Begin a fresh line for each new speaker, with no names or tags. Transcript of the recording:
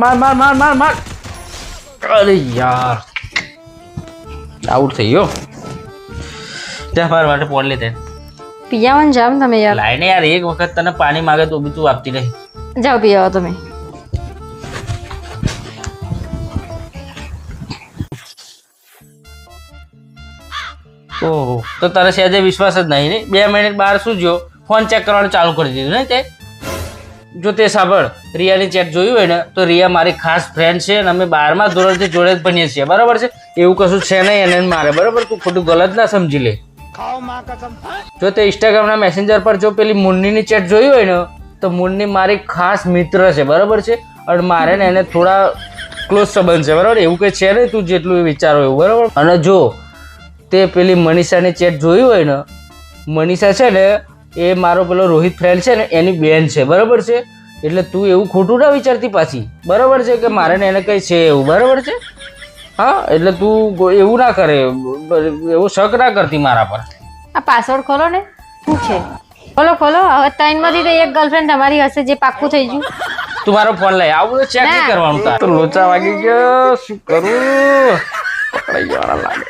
मार मार मार मार मार अरे यार आउट થઈ ગયો જા માર માટે ફોન લેતે
પિયાવન જામ તમે યાર
લાઈને યાર એક વખત તને પાણી માંગે તો બી તું આપતી નહીં
જાઓ પિયાવો તમે
ઓહો તો તારે સહેજે વિશ્વાસ જ નહીં ને 2 મિનિટ બહાર શું જો ફોન ચેક કરવાનું ચાલુ કરી દીધું ને તે જો તે સાંભળ રિયાની ચેટ જોયું હોય ને તો રિયા મારી ખાસ ફ્રેન્ડ છે અને અમે 12મા ધોરણથી જોડે જ ભણીએ છીએ બરાબર છે એવું કશું છે નહીં એને મારે બરાબર તું ખોટું ગલત ના સમજી લે જો તે ઇન્સ્ટાગ્રામના મેસેન્જર પર જો પેલી મુન્નીની ચેટ જોઈ હોય ને તો મુન્ની મારી ખાસ મિત્ર છે બરાબર છે અને મારે ને એને થોડા ક્લોઝ સંબંધ છે બરાબર એવું કંઈ છે નહીં તું જેટલું વિચારો એવું બરાબર અને જો તે પેલી મનીષાની ચેટ જોઈ હોય ને મનીષા છે ને એ મારો પેલો રોહિત ફ્રેન્ડ છે ને એની બેન છે બરાબર છે એટલે તું એવું ખોટું ના વિચારતી પાછી બરાબર છે કે મારે ને એને કંઈ છે એવું બરાબર છે હા એટલે તું એવું ના કરે એવું શક ના કરતી મારા પર
આ પાસવર્ડ ખોલો ને શું છે ખોલો ખોલો હવે 3માંથી તો એક ગર્લફ્રેન્ડ તમારી હશે જે પાક્કું થઈ ગયું
તું મારો ફોન લઈ આવું બધું ચેક નહીં કરવાનું તાર તો લોચા વાગી ગયો શું કરું પકડાઈ જવાના લાગે